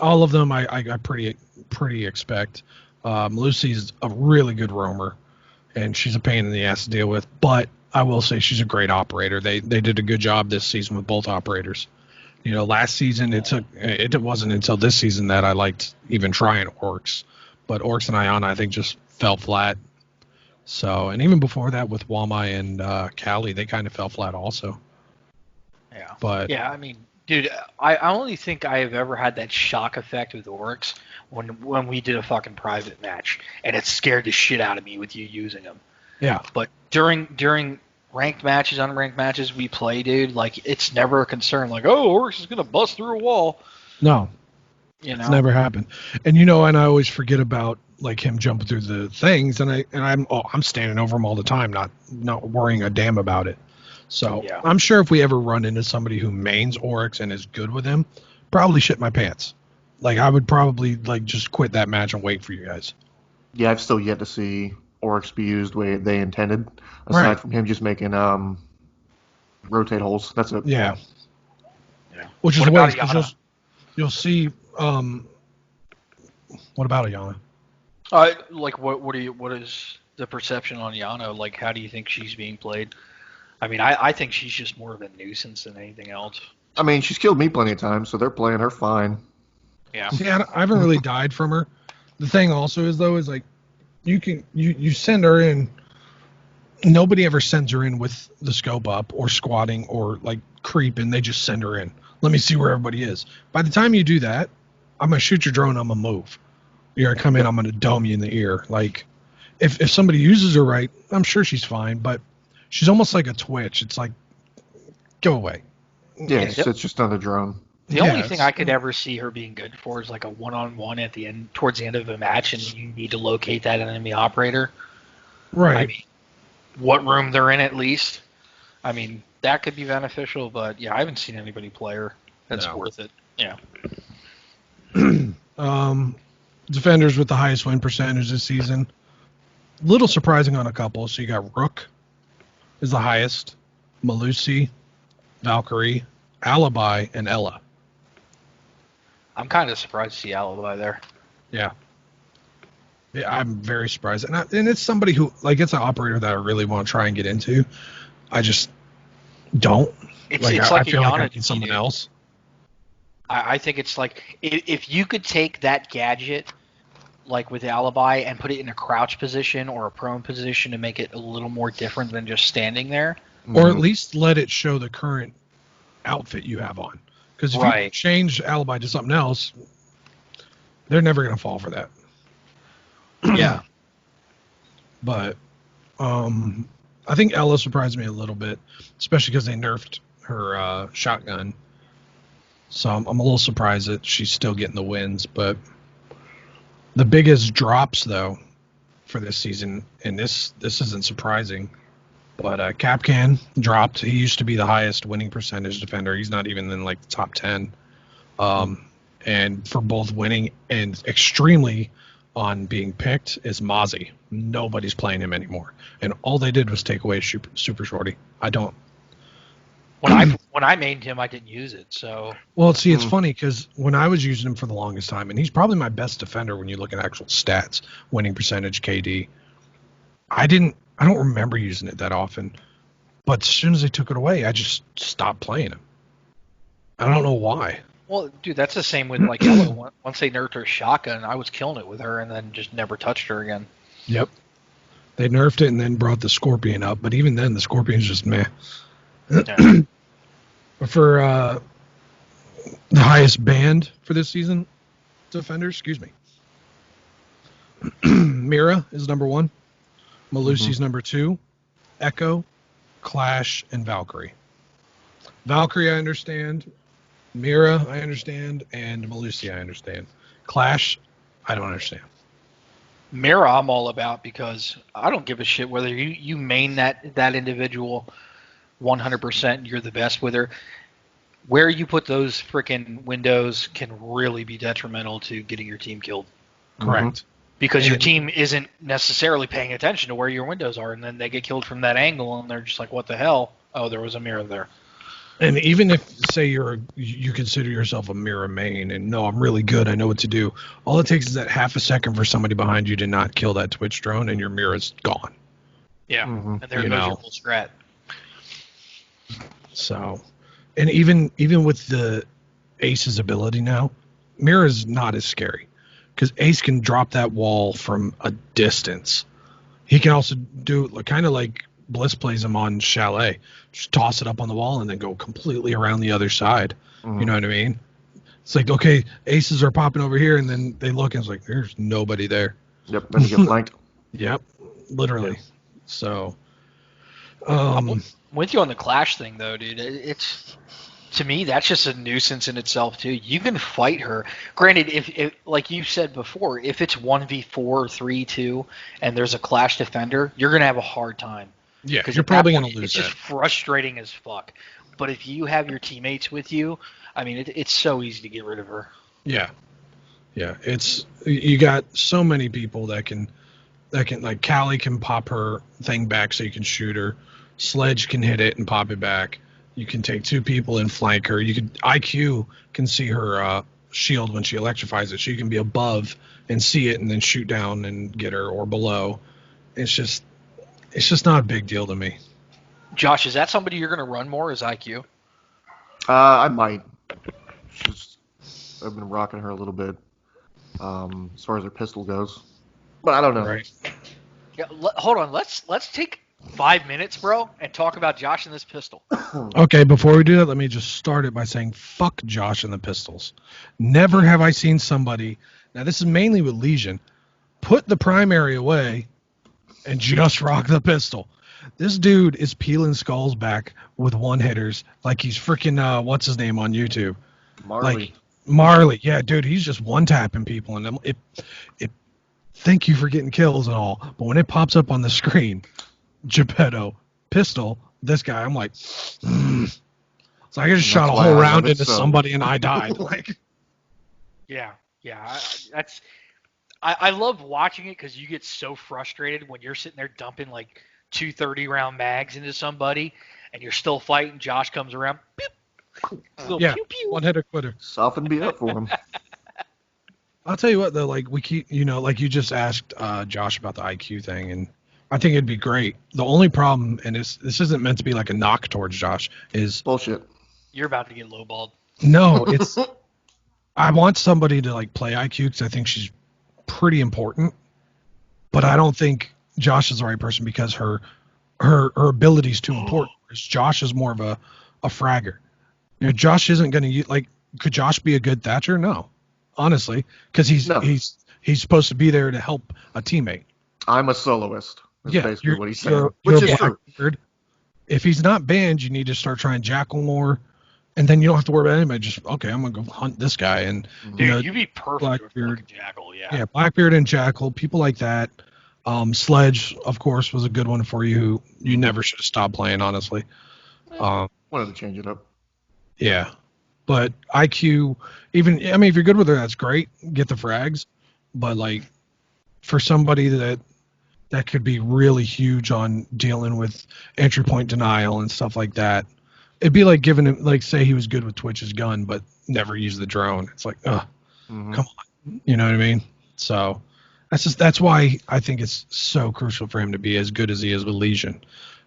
All of them I pretty expect. Malusi's a really good roamer, and she's a pain in the ass to deal with. But I will say she's a great operator. They did a good job this season with both operators. You know, last season it wasn't until this season that I liked even trying Orcs, but Orcs and Ayanna I think just fell flat. So, and even before that with Wamai and Callie, they kind of fell flat also. Yeah. But yeah, I mean, dude, I only think I have ever had that shock effect with Orcs when we did a fucking private match, and it scared the shit out of me with you using them. Yeah. But during ranked matches, unranked matches we play, dude, like it's never a concern. Like, oh, Orcs is gonna bust through a wall. No, you know, it's never happened. And you know, and I always forget about like him jumping through the things, and I'm standing over him all the time, not worrying a damn about it. So yeah. I'm sure if we ever run into somebody who mains Oryx and is good with him, probably shit my pants. Like I would probably like just quit that match and wait for you guys. Yeah, I've still yet to see Oryx be used the way they intended, aside from him just making rotate holes. That's it. Yeah. Yeah. Which is ways because you'll see. What about Ayanna? Like what is the perception on Ayanna? Like how do you think she's being played? I mean, I think she's just more of a nuisance than anything else. I mean, she's killed me plenty of times, so they're playing her fine. Yeah. See, I haven't really died from her. The thing also is though is like you send her in. Nobody ever sends her in with the scope up or squatting or like creeping. They just send her in. Let me see where everybody is. By the time you do that, I'm gonna shoot your drone. I'm gonna move. You're gonna come in. I'm gonna dome you in the ear. Like if somebody uses her right, I'm sure she's fine. But she's almost like a Twitch. It's like go away. Yeah, it's just another drone. The only thing I could ever see her being good for is like a one-on-one at the end, towards the end of a match, and you need to locate that enemy operator. Right. I mean, what room they're in at least. I mean, that could be beneficial, but yeah, I haven't seen anybody play her. that's No. worth it. Yeah. Defenders with the highest win percentage this season. Little surprising on a couple. So you got Rook is the highest, Malusi, Valkyrie, Alibi, and Ella. I'm kind of surprised to see Alibi there. Yeah. Yeah, I'm very surprised. And it's somebody who, like, it's an operator that I really want to try and get into. I just don't. It's I like feel like I Ayanna need someone else. I think it's like if you could take that gadget, like with Alibi, and put it in a crouch position or a prone position to make it a little more different than just standing there. Or at least let it show the current outfit you have on. Because if you change Alibi to something else, they're never going to fall for that. Yeah. But I think Ella surprised me a little bit, especially because they nerfed her shotgun. So I'm a little surprised that she's still getting the wins. But the biggest drops, though, for this season, and this isn't surprising, but Capcan dropped. He used to be the highest winning percentage defender. He's not even in, like, the top 10. And for both winning and extremely on being picked is Mozzie. Nobody's playing him anymore. And all they did was take away Super Shorty. I don't. When I mained him, I didn't use it. So well, see, it's funny because when I was using him for the longest time, and he's probably my best defender when you look at actual stats, winning percentage, KD. I don't remember using it that often, but as soon as they took it away, I just stopped playing him. I don't know why. Well, dude, that's the same with like Ella. Once they nerfed her shotgun, I was killing it with her, and then just never touched her again. Yep. They nerfed it and then brought the Scorpion up, but even then, the Scorpion's just meh. Yeah. For the highest band for this season, defenders, Mira is number 1. Malusi's number 2. Echo, Clash, and Valkyrie. Valkyrie, I understand. Mira, I understand. And Malusi, I understand. Clash, I don't understand. Mira, I'm all about because I don't give a shit whether you main that individual 100%, you're the best with her. Where you put those freaking windows can really be detrimental to getting your team killed. Correct. Because your team isn't necessarily paying attention to where your windows are, and then they get killed from that angle, and they're just like, what the hell? Oh, there was a mirror there. And even if, say, you consider yourself a Mira main, and no, I'm really good, I know what to do, all it takes is that half a second for somebody behind you to not kill that Twitch drone, and your Mira's gone. Yeah, and there goes your full strat. So, and even with the Ace's ability now, Mira's not as scary because Ace can drop that wall from a distance. He can also do kind of like Bliss plays him on Chalet, just toss it up on the wall and then go completely around the other side. You know what I mean? It's like, okay, Aces are popping over here, and then they look and it's like, there's nobody there. Yep, then you get flanked. Yep, literally. So, I'm with you on the Clash thing, though, dude. It's, to me, that's just a nuisance in itself, too. You can fight her. Granted, if like you said before, if it's 1v4 or 3-2 and there's a Clash defender, you're going to have a hard time. Yeah, you're probably going to lose. It's just frustrating as fuck. But if you have your teammates with you, I mean, it's so easy to get rid of her. Yeah. It's, you got so many people that can like Callie can pop her thing back so you can shoot her. Sledge can hit it and pop it back. You can take 2 people and flank her. IQ can see her shield when she electrifies it, so you can be above and see it and then shoot down and get her, or below. It's just not a big deal to me. Josh, is that somebody you're going to run more as IQ? I might. I've been rocking her a little bit as far as her pistol goes, but I don't know. Right. Yeah, hold on. Let's take 5 minutes, bro, and talk about Josh and this pistol. Okay, before we do that, let me just start it by saying fuck Josh and the pistols. Never have I seen somebody, now this is mainly with Legion, put the primary away and just rock the pistol. This dude is peeling skulls back with one-hitters like he's freaking, what's his name on YouTube? Marley. Yeah, dude, he's just one-tapping people. And it thank you for getting kills and all, but when it pops up on the screen, Geppetto, pistol, this guy, I'm like, So I just And shot a that's why whole I round love it into so. somebody and I died. Like, Yeah. I love watching it because you get so frustrated when you're sitting there dumping like 2 30-round mags into somebody and you're still fighting. Josh comes around, pew, little yeah, pew pew. one-hitter quitter. Soften me up for him. I'll tell you what though, like we keep, like you just asked Josh about the IQ thing, and I think it'd be great. The only problem, and this isn't meant to be like a knock towards Josh, is Bullshit. You're about to get lowballed. no, it's I want somebody to like play IQ because I think she's pretty important, but I don't think Josh is the right person because her ability is too important. Whereas Josh is more of a fragger. Josh isn't going to use like. Could Josh be a good Thatcher? No, honestly, because he's supposed to be there to help a teammate. I'm a soloist. Is basically what he's saying, you're which is true. If he's not banned, you need to start trying Jackal more, and then you don't have to worry about anybody. Just okay, I'm gonna go hunt this guy, and Dude, you'd be perfect Blackbeard, with fucking Jackal. Yeah, Blackbeard and Jackal, people like that. Sledge, of course, was a good one for you. You never should have stopped playing, honestly. Wanted to change it up. Yeah, but IQ, if you're good with her, that's great. Get the frags, but like for somebody that could be really huge on dealing with entry point denial and stuff like that. It'd be like giving him, like, say he was good with Twitch's gun, but never used the drone. It's like, come on, you know what I mean? So that's why I think it's so crucial for him to be as good as he is with Legion.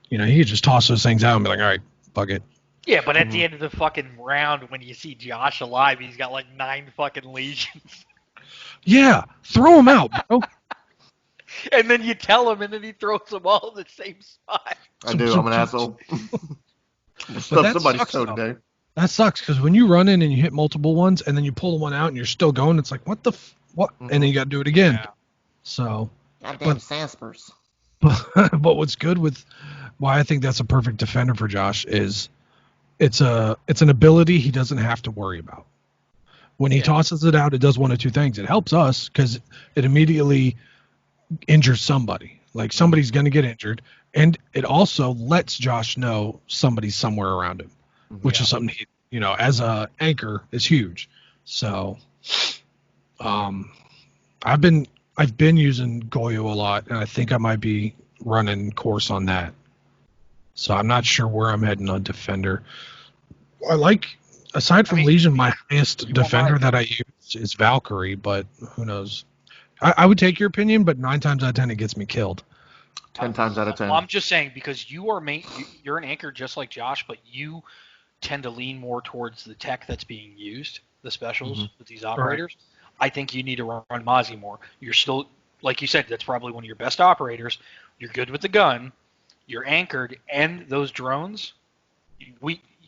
He could just toss those things out and be like, all right, bug it. Yeah, but at the end of the fucking round, when you see Josh alive, he's got like 9 fucking Legions. Yeah, throw him out, bro. And then you tell him, and then he throws them all in the same spot. I do. I'm an asshole. Stuff somebody's toe today. That sucks because when you run in and you hit multiple ones, and then you pull one out and you're still going, it's like, what the what? And then you got to do it again. Yeah. So. Goddamn Saspers. But what's good with why I think that's a perfect defender for Josh is it's an ability he doesn't have to worry about. When he tosses it out, it does one of two things. It helps us because it immediately injures somebody. Like somebody's going to get injured, and it also lets Josh know somebody's somewhere around him, which is something he, as a anchor is huge. So, I've been using Goyo a lot, and I think I might be running course on that. So I'm not sure where I'm heading on defender. I like, aside from Legion, my highest defender that I use is Valkyrie, but who knows? I would take your opinion, but 9 times out of 10 it gets me killed. 10 times out of 10. I'm just saying because you're an anchor just like Josh, but you tend to lean more towards the tech that's being used, the specials with these operators. Right. I think you need to run Mozzie more. You're still, like you said, that's probably one of your best operators. You're good with the gun. You're anchored, and those drones,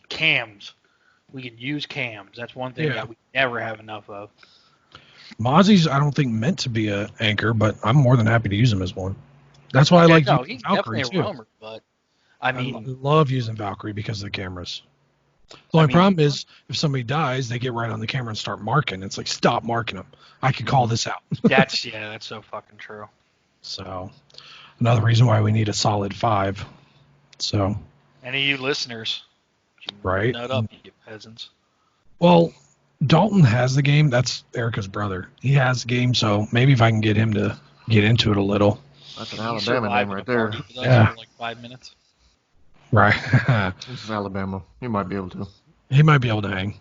cams. We can use cams. That's one thing that we never have enough of. Mozzie's, I don't think, meant to be an anchor, but I'm more than happy to use him as one. That's why I like using he's Valkyrie definitely a roamer, but I love using Valkyrie because of the cameras. The only problem is if somebody dies, they get right on the camera and start marking. It's like, stop marking them. I can call this out. That's so fucking true. So another reason why we need a solid 5. So any of you listeners, right? Nut up, you peasants. Well, Dalton has the game. That's Erica's brother. He has the game, so maybe if I can get him to get into it a little. That's an Alabama name right there. For like 5 minutes. Right. This is Alabama. He might be able to. He might be able to hang.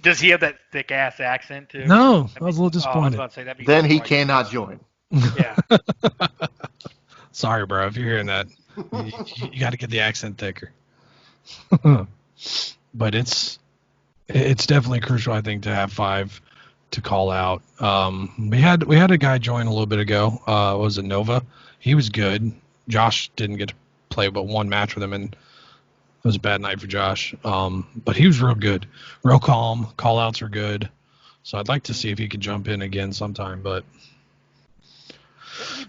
Does he have that thick ass accent too? No, I was a little disappointed. Then he cannot join. Yeah. Sorry, bro. If you're hearing that, you got to get the accent thicker. But it's definitely crucial, I think, to have 5 to call out. We had a guy join a little bit ago. Was it Nova? He was good. Josh didn't get to play but 1 match with him, and it was a bad night for Josh. But he was real good, real calm. Call outs were good. So I'd like to see if he could jump in again sometime, but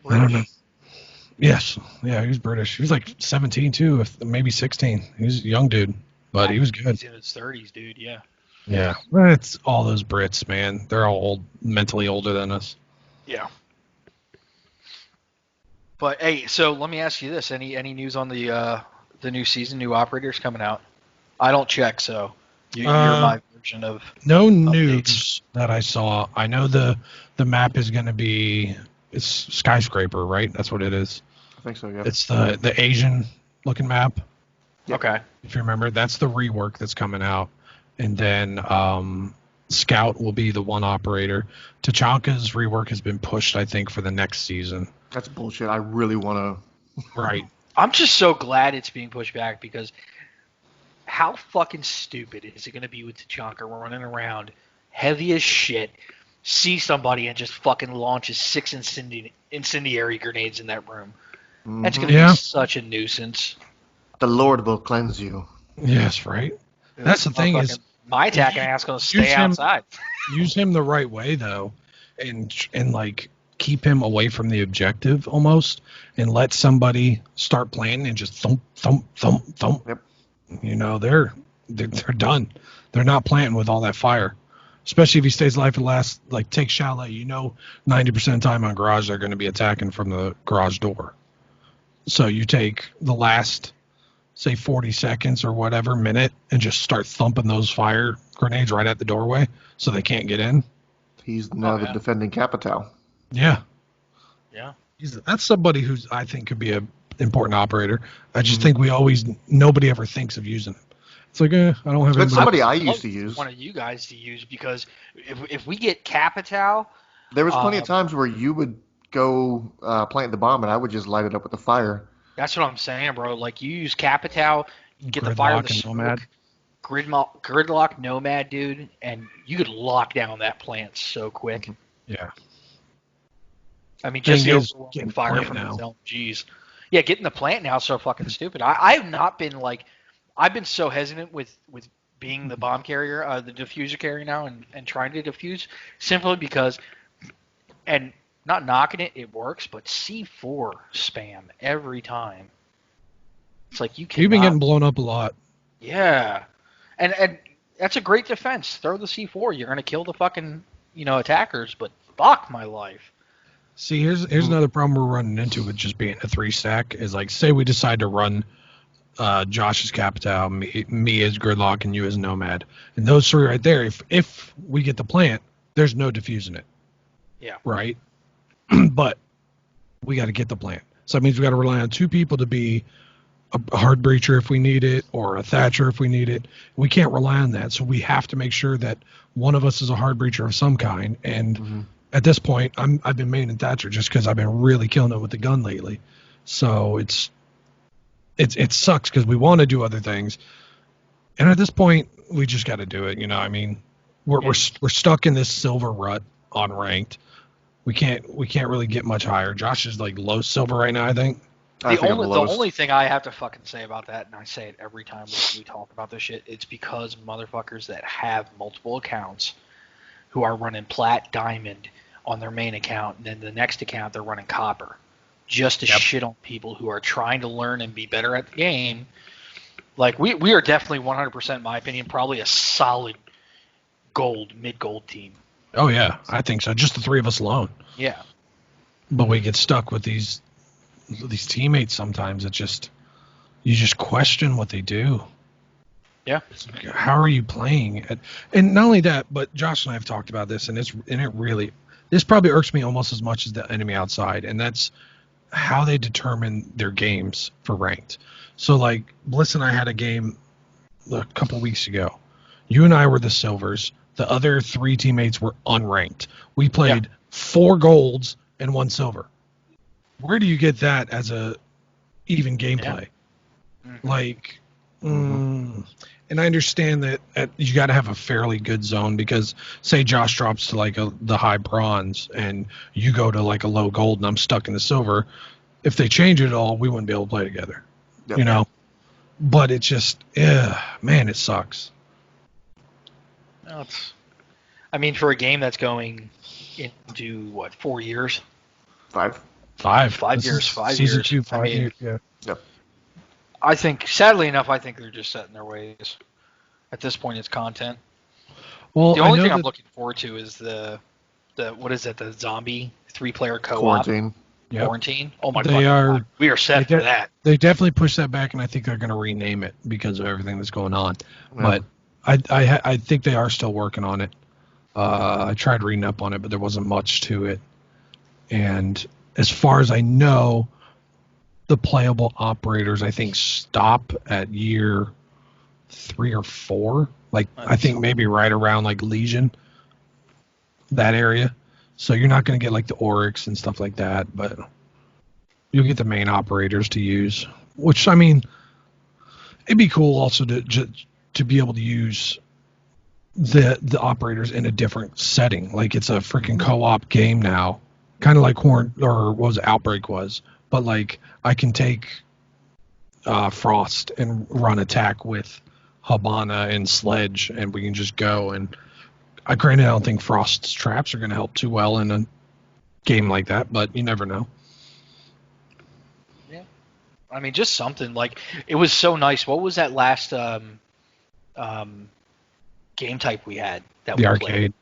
I don't know. Yes. Yeah, he was British. He was like 17 too, maybe 16. He was a young dude, but he was good. He's in his 30s, dude, yeah. Yeah. Well, it's all those Brits, man. They're all old, mentally older than us. Yeah. But hey, so let me ask you this: any news on the new season, new operators coming out? I don't check, so you're my version of no updates. news that I saw. I know the map is going to be it's skyscraper, right? That's what it is. I think so, yeah. It's the Asian looking map. Yep. Okay. If you remember, that's the rework that's coming out, and then Scout will be the one operator. Tachanka's rework has been pushed, I think, for the next season. That's bullshit. I really want to... Right. I'm just so glad it's being pushed back because how fucking stupid is it going to be with Tachanka running around heavy as shit, see somebody and just fucking launches 6 incendiary grenades in that room. That's going to be such a nuisance. The Lord will cleanse you. Yes, right. That's the thing is... My attacking ass going to stay outside. Use him the right way, though, and like keep him away from the objective almost, and let somebody start playing and just thump, thump, thump, thump. Yep. You know, they're done. They're not planting with all that fire. Especially if he stays alive and lasts, like take Chalet. You know, 90% of the time on Garage, they're going to be attacking from the garage door. So you take the last, say 40 seconds or whatever minute and just start thumping those fire grenades right at the doorway so they can't get in. He's now the defending Capital. Yeah. Yeah. That's somebody who's I think could be a important operator. I just think nobody ever thinks of using him. It's like, I don't have. It's somebody I used to use. One of you guys to use because if we get Capital, there was plenty of times where you would go plant the bomb and I would just light it up with the fire. That's what I'm saying, bro. Like you use Capital, you get the fire, the smoke, Nomad. Gridlock, Nomad, dude, and you could lock down that plant so quick. Yeah. I mean, just the getting overwhelming fire plant from now. these LMGs. Yeah, getting the plant now is so fucking stupid. I have not been like, I've been so hesitant with being the bomb carrier, the diffuser carrier now, and trying to defuse simply because, and not knocking it, it works, but C4 spam every time. It's like you can. You've been getting blown up a lot. Yeah, and that's a great defense. Throw the C4, you're gonna kill the fucking attackers, but fuck my life. See, here's another problem we're running into with just being a 3-stack is like, say we decide to run Josh as Capital, me as Gridlock, and you as Nomad, and those three right there. If we get the plant, there's no diffusing it. Yeah. Right. But we got to get the plant, so that means we got to rely on 2 people to be a hard breacher if we need it, or a Thatcher if we need it. We can't rely on that, so we have to make sure that one of us is a hard breacher of some kind. And at this point, I've been main and Thatcher just because I've been really killing it with the gun lately. So it sucks because we want to do other things, and at this point, we just got to do it. I mean, we're stuck in this silver rut on ranked. We can't really get much higher. Josh is like low silver right now, I think. The only thing I have to fucking say about that, and I say it every time we talk about this shit, it's because motherfuckers that have multiple accounts who are running plat diamond on their main account, and then the next account they're running copper, just to shit on people who are trying to learn and be better at the game. Like we are definitely 100%, in my opinion, probably a solid mid-gold team. Oh yeah, I think so. Just the 3 of us alone. Yeah. But we get stuck with these teammates sometimes. You just question what they do. Yeah. How are you playing? And not only that, but Josh and I have talked about this, and this probably irks me almost as much as the enemy outside, and that's how they determine their games for ranked. So like Bliss and I had a game a couple weeks ago. You and I were the silvers. The other 3 teammates were unranked. We played 4 golds and 1 silver. Where do you get that as a even gameplay? Yeah. Like, and I understand that you got to have a fairly good zone because, say, Josh drops to like the high bronze and you go to like a low gold and I'm stuck in the silver. If they change it at all, we wouldn't be able to play together. Yep. But it's just, man, it sucks. No, for a game that's going into what, 4 years? 5. 5 years. 5 season years. 2, 5 years. Yeah. Yep. I think, sadly enough, they're just set in their ways. At this point, it's content. Well, the only thing I'm looking forward to is the what is it? The zombie 3-player co-op. Quarantine. Yep. Quarantine. Oh my They God. We are set for that. They definitely pushed that back, and I think they're going to rename it because of everything that's going on. Yeah. But I think they are still working on it. I tried reading up on it, but there wasn't much to it. And as far as I know, the playable operators, I think, stop at year 3 or 4. Like, I think maybe right around, like, Legion, that area. So you're not going to get, like, the Oryx and stuff like that, but you'll get the main operators to use. Which, I mean, it'd be cool also to be able to use the operators in a different setting. Like, it's a freaking co-op game now. Kind of like Outbreak was. But, like, I can take Frost and run attack with Habana and Sledge, and we can just go. And granted, I don't think Frost's traps are going to help too well in a game like that, but you never know. Yeah. I mean, just something. Like, it was so nice. What was that last game type we had? The arcade.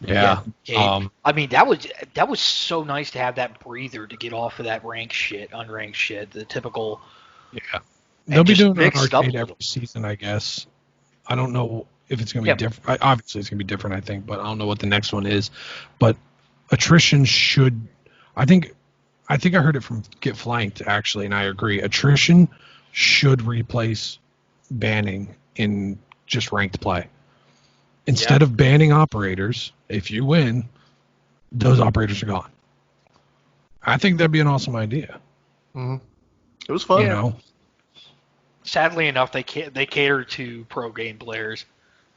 Yeah. I mean, that was so nice to have that breather to get off of that unranked shit, the typical. Yeah. They'll be doing an arcade every season, I guess. I don't know if it's going to be different. Obviously, it's going to be different, I think, but I don't know what the next one is. But attrition should. I think I heard it from Get Flanked, actually, and I agree. Attrition should replace banning in just ranked play. Instead of banning operators, if you win, those operators are gone. I think that'd be an awesome idea. Mm-hmm. It was fun. You know? Sadly enough, they cater to pro game players.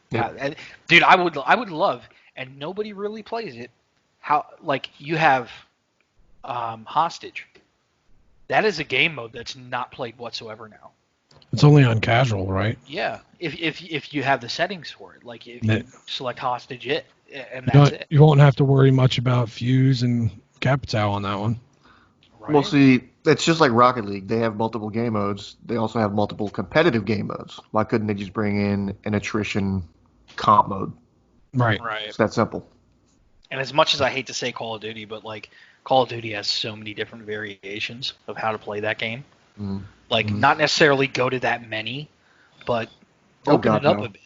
Yeah. Dude, I would love, and nobody really plays it. How, like, you have Hostage. That is a game mode that's not played whatsoever now. It's only on casual, right? Yeah, if you have the settings for it, like if you select Hostage, and that's it. You won't have to worry much about Fuse and Capitao on that one. Right. Well, see, it's just like Rocket League. They have multiple game modes. They also have multiple competitive game modes. Why couldn't they just bring in an attrition comp mode? Right. It's that simple. And as much as I hate to say Call of Duty, but like Call of Duty has so many different variations of how to play that game. Like, not necessarily go to that many, but open it up a bit.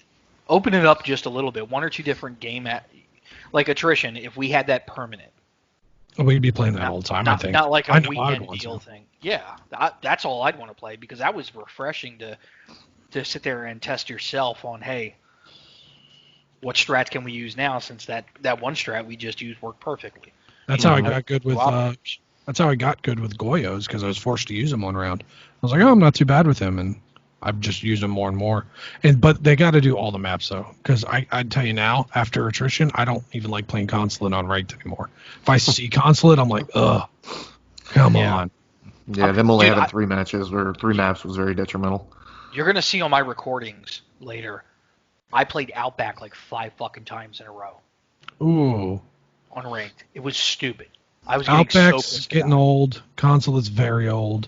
Open it up just a little bit. 1 or 2 different like attrition, if we had that permanent. We'd be playing that all the time, I think. Not like a weekend deal thing. Yeah, that's all I'd want to play, because that was refreshing to sit there and test yourself on, hey, what strats can we use now, since that one strat we just used worked perfectly. That's how I got good with Goyos, because I was forced to use him one round. I was like, oh, I'm not too bad with him, and I've just used him more and more. But they got to do all the maps, though, because I'd tell you now, after attrition, I don't even like playing Consulate on ranked anymore. If I see Consulate, I'm like, ugh, come on. Yeah, them only having 3 matches or 3 maps was very detrimental. You're going to see on my recordings later, I played Outback like 5 fucking times in a row. Ooh. On ranked. It was stupid. I was Outback's getting old. Consolate's very old.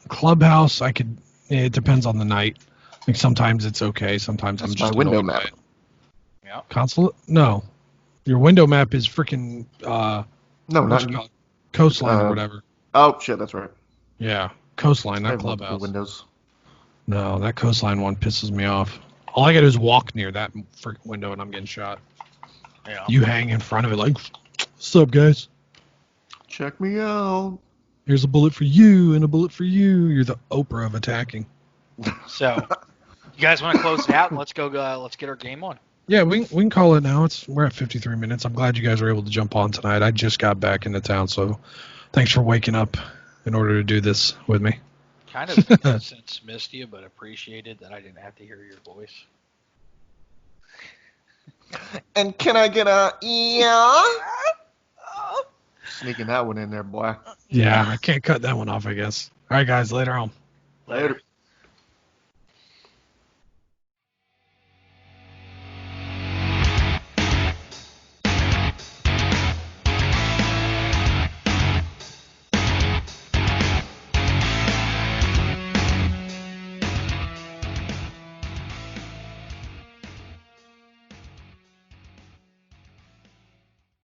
Clubhouse, it depends on the night. Like, sometimes it's okay. Sometimes I'm just my window map. Yeah. Consulate? No. Your window map is freaking no, not Coastline or whatever. Oh shit, that's right. Yeah, Coastline, not Clubhouse. Windows. No, that Coastline one pisses me off. All I gotta do is walk near that freaking window and I'm getting shot. Yeah. You hang in front of it like, what's up, guys? Check me out. Here's a bullet for you and a bullet for you. You're the Oprah of attacking. So, you guys want to close it out? And let's go. Let's get our game on. Yeah, we can call it now. We're at 53 minutes. I'm glad you guys were able to jump on tonight. I just got back into town, so thanks for waking up in order to do this with me. Kind of since missed you, but appreciated that I didn't have to hear your voice. And can I get a yeah? Sneaking that one in there, boy. Yeah, I can't cut that one off, I guess. All right, guys, later on. Later.